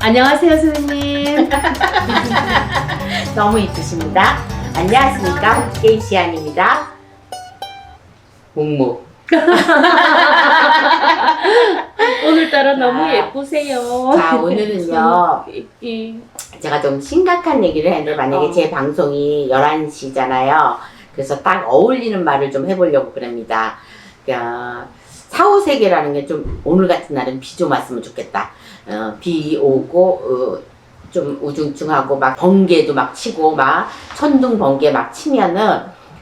안녕하세요, 선생님. 너무 이쁘십니다. 안녕하십니까, 게이시안입니다. 묵묵. 오늘따라 너무 아, 예쁘세요. 자, 오늘은요, 예. 제가 좀 심각한 얘기를 했는데, 만약에 제 방송이 11시잖아요. 그래서 딱 어울리는 말을 좀 해보려고 그럽니다. 사후세계라는 게 좀 오늘 같은 날은 비 좀 왔으면 좋겠다. 비 오고, 좀 우중충하고 막 번개도 막 치고 막 천둥 번개 막 치면은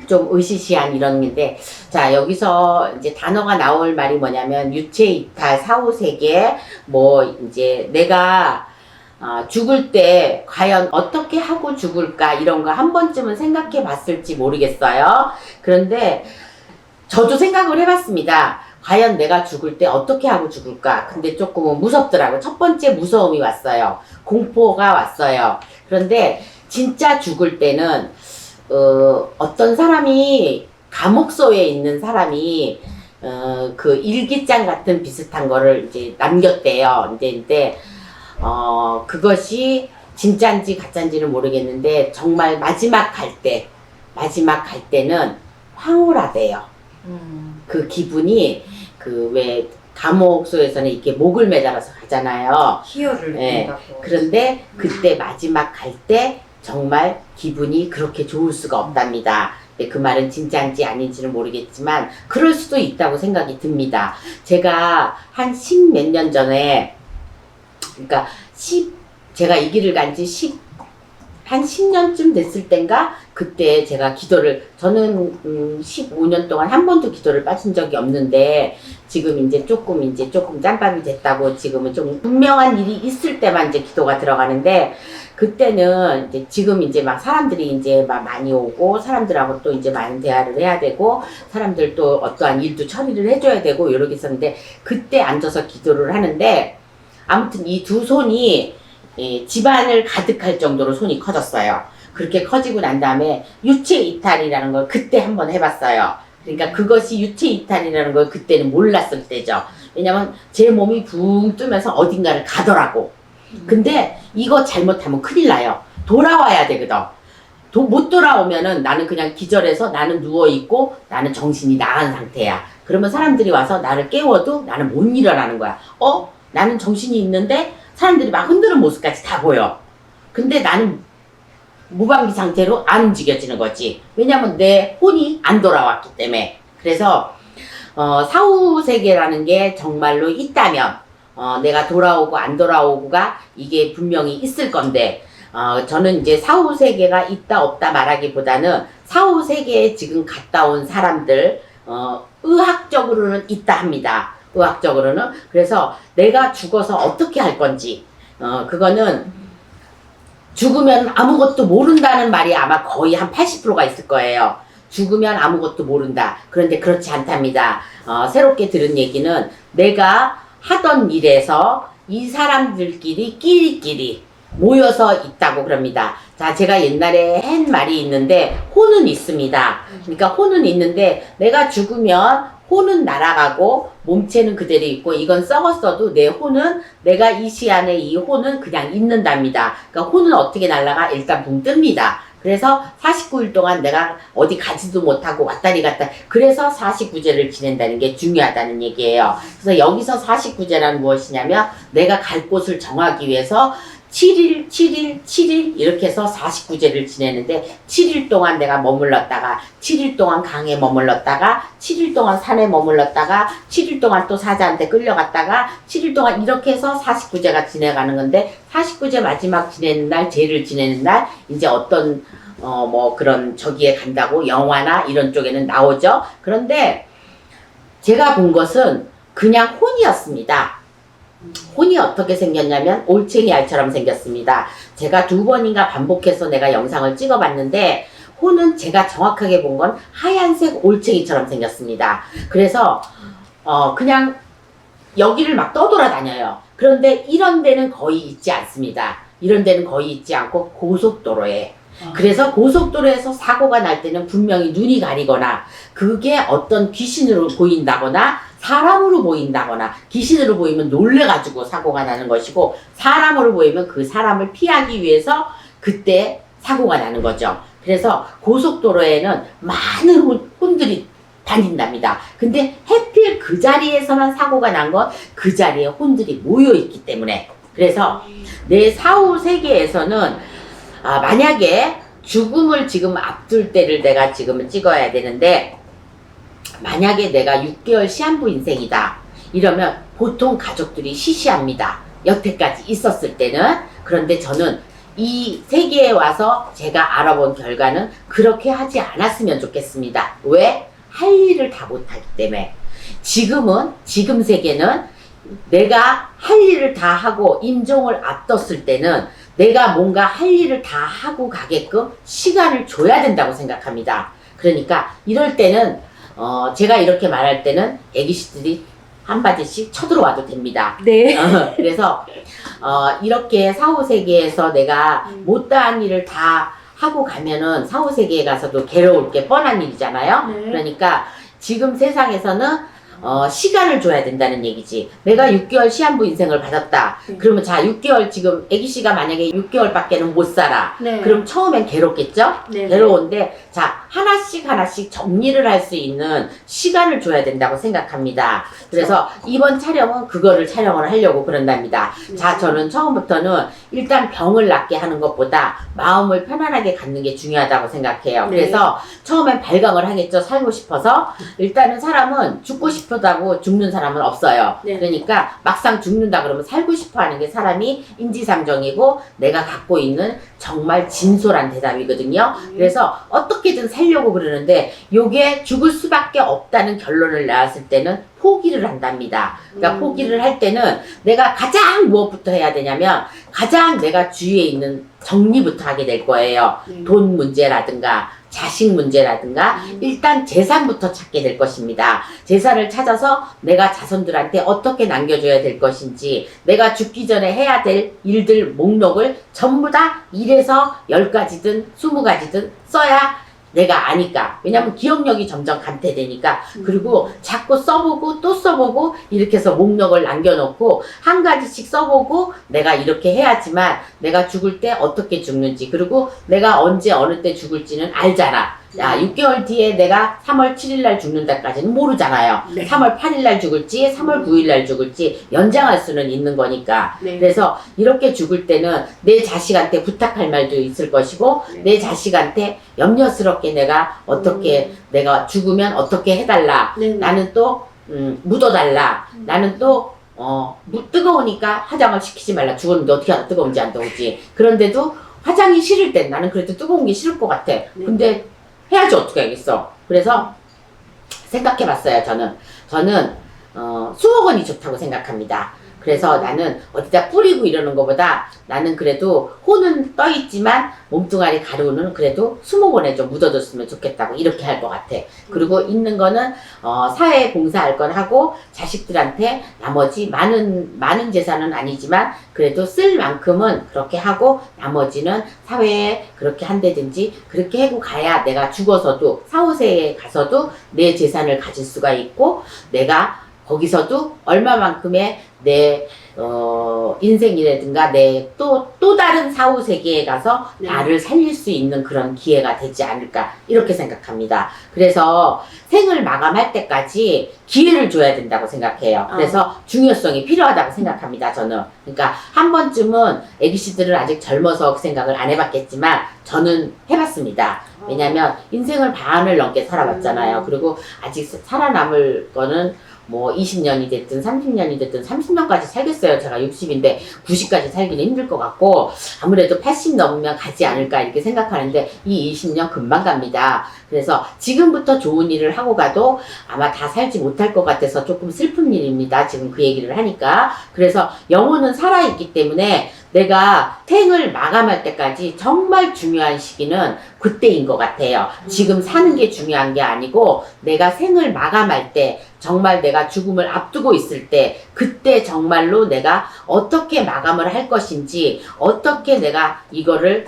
좀 으시시한 이런 건데, 자, 여기서 이제 단어가 나올 말이 뭐냐면 유체이탈, 사후세계, 뭐 이제 내가 죽을 때 과연 어떻게 하고 죽을까 이런 거 한 번쯤은 생각해 봤을지 모르겠어요. 그런데 저도 생각을 해봤습니다. 과연 내가 죽을 때 어떻게 하고 죽을까? 근데 조금은 무섭더라고요. 첫 번째 무서움이 왔어요. 공포가 왔어요. 그런데 진짜 죽을 때는 어떤 사람이 감옥소에 있는 사람이 그 일기장 같은 비슷한 거를 이제 남겼대요. 근데 그것이 진짜인지 가짜인지는 모르겠는데 정말 마지막 갈 때는 황홀하대요. 그 기분이 그 왜 감옥소에서는 이렇게 목을 매달아서 가잖아요. 희열을 예. 느낀다고. 그런데 그때 마지막 갈 때 정말 기분이 그렇게 좋을 수가 없답니다. 근데 그 말은 진짜인지 아닌지는 모르겠지만 그럴 수도 있다고 생각이 듭니다. 제가 한 10몇 년 전에, 그러니까 제가 이 길을 간 지 한 10년쯤 됐을 땐가 그때 제가 기도를, 저는 15년 동안 한 번도 기도를 빠진 적이 없는데 지금 이제 조금 짬밥이 됐다고 지금은 좀 분명한 일이 있을 때만 이제 기도가 들어가는데, 그때는 이제 지금 이제 막 사람들이 이제 막 많이 오고 사람들하고 또 이제 많은 대화를 해야 되고 사람들 또 어떠한 일도 처리를 해줘야 되고 이러고 있었는데, 그때 앉아서 기도를 하는데 아무튼 이 두 손이 집안을 가득할 정도로 손이 커졌어요. 그렇게 커지고 난 다음에 유체이탈이라는 걸 그때 한번 해봤어요. 그러니까 그것이 유체이탈이라는 걸 그때는 몰랐을 때죠. 왜냐면 제 몸이 붕 뜨면서 어딘가를 가더라고. 근데 이거 잘못하면 큰일 나요. 돌아와야 되거든. 못 돌아오면은 나는 그냥 기절해서 나는 누워있고 나는 정신이 나간 상태야. 그러면 사람들이 와서 나를 깨워도 나는 못 일어나는 거야. 나는 정신이 있는데 사람들이 막 흔드는 모습까지 다 보여. 근데 나는 무방비 상태로 안 움직여지는 거지. 왜냐면 내 혼이 안 돌아왔기 때문에. 그래서 사후세계라는 게 정말로 있다면 내가 돌아오고 안 돌아오고가 이게 분명히 있을 건데, 저는 이제 사후세계가 있다 없다 말하기보다는 사후세계에 지금 갔다 온 사람들 의학적으로는 있다 합니다. 의학적으로는. 그래서 내가 죽어서 어떻게 할 건지, 그거는 죽으면 아무것도 모른다는 말이 아마 거의 한 80%가 있을 거예요. 죽으면 아무것도 모른다. 그런데 그렇지 않답니다. 새롭게 들은 얘기는 내가 하던 일에서 이 사람들끼리 끼리끼리 모여서 있다고 그럽니다. 자, 제가 옛날에 한 말이 있는데 혼은 있습니다. 그러니까 혼은 있는데 내가 죽으면 혼은 날아가고 몸체는 그대로 있고, 이건 썩었어도 내 혼은, 내가 이 시안에 이 혼은 그냥 있는답니다. 그러니까 혼은 어떻게 날아가? 일단 붕 뜹니다. 그래서 49일 동안 내가 어디 가지도 못하고 왔다리 갔다, 그래서 49제를 지낸다는 게 중요하다는 얘기예요. 그래서 여기서 49제란 무엇이냐면 내가 갈 곳을 정하기 위해서 7일, 7일, 7일 이렇게 해서 49제를 지내는데, 7일 동안 내가 머물렀다가 7일 동안 강에 머물렀다가 7일 동안 산에 머물렀다가 7일 동안 또 사자한테 끌려갔다가 7일 동안 이렇게 해서 49제가 지내가는 건데, 49제 마지막 지내는 날, 제를 지내는 날 이제 어떤 뭐 그런 저기에 간다고 영화나 이런 쪽에는 나오죠. 그런데 제가 본 것은 그냥 혼이었습니다. 혼이 어떻게 생겼냐면 올챙이 알처럼 생겼습니다. 제가 2번인가 반복해서 내가 영상을 찍어봤는데, 혼은 제가 정확하게 본 건 하얀색 올챙이처럼 생겼습니다. 그래서 그냥 여기를 막 떠돌아다녀요. 그런데 이런 데는 거의 있지 않습니다. 이런 데는 거의 있지 않고 고속도로에, 그래서 고속도로에서 사고가 날 때는 분명히 눈이 가리거나 그게 어떤 귀신으로 보인다거나 사람으로 보인다거나 귀신으로 보이면 놀래가지고 사고가 나는 것이고, 사람으로 보이면 그 사람을 피하기 위해서 그때 사고가 나는 거죠. 그래서 고속도로에는 많은 혼들이 다닌답니다. 근데 해필 그 자리에서만 사고가 난 건 그 자리에 혼들이 모여있기 때문에. 그래서 내 사후 세계에서는 만약에 죽음을 지금 앞둘 때를 내가 지금 찍어야 되는데, 만약에 내가 6개월 시한부 인생이다 이러면 보통 가족들이 시시합니다. 여태까지 있었을 때는. 그런데 저는 이 세계에 와서 제가 알아본 결과는 그렇게 하지 않았으면 좋겠습니다. 왜? 할 일을 다 못하기 때문에. 지금 세계는 내가 할 일을 다 하고 임종을 앞뒀을 때는 내가 뭔가 할 일을 다 하고 가게끔 시간을 줘야 된다고 생각합니다. 그러니까 이럴 때는 제가 이렇게 말할 때는 애기씨들이 한 바지씩 쳐들어와도 됩니다. 네. 그래서 이렇게 사후세계에서 내가 못다한 일을 다 하고 가면은 사후세계에 가서도 괴로울 게 뻔한 일이잖아요. 네. 그러니까 지금 세상에서는 시간을 줘야 된다는 얘기지. 내가 6개월 시한부 인생을 받았다. 네. 그러면 자, 6개월 지금 애기씨가 만약에 6개월밖에는 못 살아. 네. 그럼 처음엔 괴롭겠죠? 네. 괴로운데, 자, 하나씩 정리를 할 수 있는 시간을 줘야 된다고 생각합니다. 그래서 이번 촬영은 그거를 촬영을 하려고 그런답니다. 자, 저는 처음부터는 일단 병을 낫게 하는 것보다 마음을 편안하게 갖는 게 중요하다고 생각해요. 네. 그래서 처음엔 발광을 하겠죠. 살고 싶어서. 일단은 사람은 죽고 싶다고 죽는 사람은 없어요. 네. 그러니까 막상 죽는다 그러면 살고 싶어 하는 게 사람이 인지상정이고 내가 갖고 있는 정말 진솔한 대답이거든요. 그래서 어떻게든 살려고 그러는데 요게 죽을 수밖에 없다는 결론을 나왔을 때는 포기를 한답니다. 그러니까 포기를 할 때는 내가 가장 무엇부터 해야 되냐면 가장 내가 주위에 있는 정리부터 하게 될 거예요. 돈 문제라든가 자식 문제라든가 일단 재산부터 찾게 될 것입니다. 재산을 찾아서 내가 자손들한테 어떻게 남겨줘야 될 것인지, 내가 죽기 전에 해야 될 일들 목록을 전부 다 1에서 10가지든 20가지든 써야 내가 아니까. 왜냐면 기억력이 점점 감퇴되니까. 그리고 자꾸 써보고 또 써보고 이렇게 해서 목록을 남겨놓고 한 가지씩 써보고 내가 이렇게 해야지만 내가 죽을 때 어떻게 죽는지, 그리고 내가 언제 어느 때 죽을지는 알잖아. 야, 6개월 뒤에 내가 3월 7일 날 죽는다까지는 모르잖아요. 네. 3월 8일 날 죽을지 3월 9일 날 죽을지 연장할 수는 있는 거니까. 네. 그래서 이렇게 죽을 때는 내 자식한테 부탁할 말도 있을 것이고 네. 내 자식한테 염려스럽게 내가 어떻게 내가 죽으면 어떻게 해달라. 네. 나는 또 묻어달라. 나는 또 뜨거우니까 화장을 시키지 말라. 죽었는데 어떻게 알아 뜨거운지 안 뜨거운지. 그런데도 화장이 싫을 땐 나는 그래도 뜨거운 게 싫을 것 같아. 근데 해야지 어떻게 하겠어. 그래서 생각해봤어요. 저는 수목원이 좋다고 생각합니다. 그래서 나는 어디다 뿌리고 이러는 것보다 나는 그래도 혼은 떠있지만 몸뚱아리 가루는 그래도 수목원에 좀 묻어줬으면 좋겠다고 이렇게 할 것 같아. 그리고 있는 거는 사회에 봉사할 건 하고 자식들한테 나머지 많은 재산은 아니지만 그래도 쓸 만큼은 그렇게 하고 나머지는 사회에 그렇게 한다든지 그렇게 하고 가야 내가 죽어서도 사후세에 가서도 내 재산을 가질 수가 있고 내가 거기서도 얼마만큼의 내 인생이라든가 내 또 다른 사후 세계에 가서 네. 나를 살릴 수 있는 그런 기회가 되지 않을까 이렇게 생각합니다. 그래서 생을 마감할 때까지 기회를 줘야 된다고 생각해요. 그래서 중요성이 필요하다고 생각합니다. 저는. 그러니까 한 번쯤은 애기씨들은 아직 젊어서 그 생각을 안 해봤겠지만 저는 해봤습니다. 왜냐면 인생을 반을 넘게 살아봤잖아요. 그리고 아직 살아남을 거는 뭐 20년이 됐든 30년이 됐든 30년까지 살겠어요. 제가 60인데 90까지 살기는 힘들 것 같고 아무래도 80 넘으면 가지 않을까 이렇게 생각하는데 이 20년 금방 갑니다. 그래서 지금부터 좋은 일을 하고 가도 아마 다 살지 못할 것 같아서 조금 슬픈 일입니다. 지금 그 얘기를 하니까. 그래서 영혼은 살아있기 때문에 내가 생을 마감할 때까지 정말 중요한 시기는 그때인 것 같아요. 지금 사는 게 중요한 게 아니고 내가 생을 마감할 때 정말 내가 죽음을 앞두고 있을 때 그때 정말로 내가 어떻게 마감을 할 것인지 어떻게 내가 이거를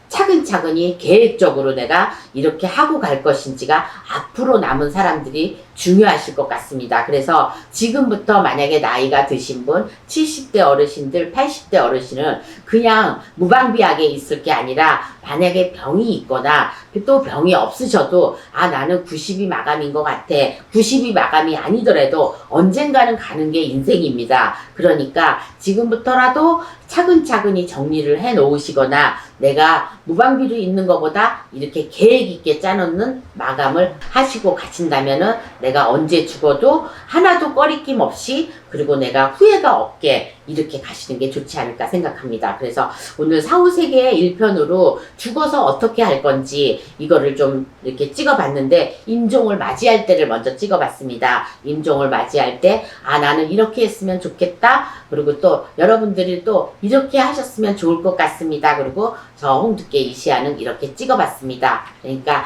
차근차근히 계획적으로 내가 이렇게 하고 갈 것인지가 앞으로 남은 사람들이 중요하실 것 같습니다. 그래서 지금부터 만약에 나이가 드신 분, 70대 어르신들, 80대 어르신은 그냥 무방비하게 있을 게 아니라 만약에 병이 있거나 또 병이 없으셔도 나는 90이 마감인 것 같아. 90이 마감이 아니더라도 언젠가는 가는 게 인생입니다. 그러니까 지금부터라도 차근차근히 정리를 해 놓으시거나 내가 무방비로 있는 것보다 이렇게 계획 있게 짜놓는 마감을 하시고 가신다면은 내가 언제 죽어도 하나도 꺼리낌 없이 그리고 내가 후회가 없게 이렇게 가시는 게 좋지 않을까 생각합니다. 그래서 오늘 사후세계의 1편으로 죽어서 어떻게 할 건지 이거를 좀 이렇게 찍어봤는데 임종을 맞이할 때를 먼저 찍어봤습니다. 임종을 맞이할 때 나는 이렇게 했으면 좋겠다. 그리고 또 여러분들이 또 이렇게 하셨으면 좋을 것 같습니다. 그리고 저 홍두깨 이시아는 이렇게 찍어봤습니다. 그러니까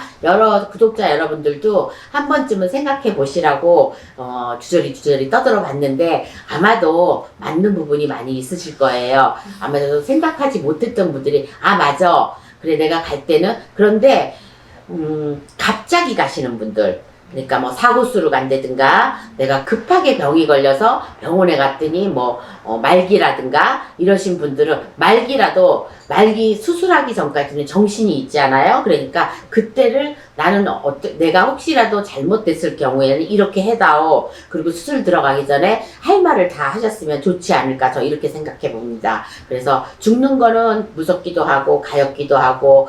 구독자 여러분들도 한 번쯤은 생각해 보시라고 주저리 떠들어 봤는데 아마도 맞는 부분이 많이 있으실 거예요. 아마도 생각하지 못했던 분들이 맞아. 그래 내가 갈 때는 그런데 갑자기 가시는 분들 그러니까 뭐 사고수로 간다든가 내가 급하게 병이 걸려서 병원에 갔더니 말기라든가 이러신 분들은 말기 수술하기 전까지는 정신이 있잖아요. 그러니까 그때를 나는 내가 혹시라도 잘못됐을 경우에는 이렇게 해다오. 그리고 수술 들어가기 전에 할 말을 다 하셨으면 좋지 않을까 저 이렇게 생각해 봅니다. 그래서 죽는 거는 무섭기도 하고 가엾기도 하고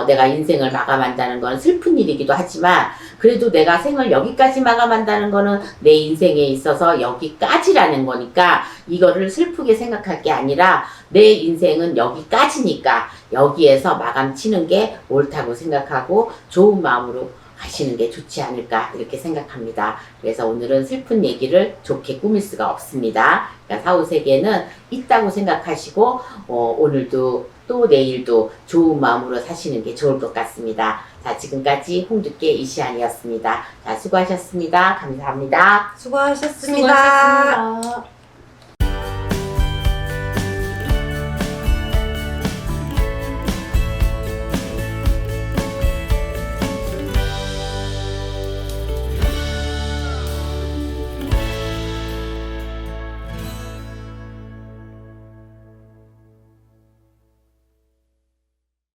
내가 인생을 마감한다는 건 슬픈 일이기도 하지만 그래도 내가 생을 여기까지 마감한다는 거는 내 인생에 있어서 여기까지라는 거니까 이거를 슬프게 생각할 게 아니라 내 인생은 여기까지니까 여기에서 마감 치는 게 옳다고 생각하고 좋은 마음으로 가시는 게 좋지 않을까 이렇게 생각합니다. 그래서 오늘은 슬픈 얘기를 좋게 꾸밀 수가 없습니다. 그러니까 사후세계는 있다고 생각하시고 오늘도 또 내일도 좋은 마음으로 사시는 게 좋을 것 같습니다. 자, 지금까지 홍두깨 이시안이었습니다. 자, 수고하셨습니다. 감사합니다. 수고하셨습니다. 수고하셨습니다.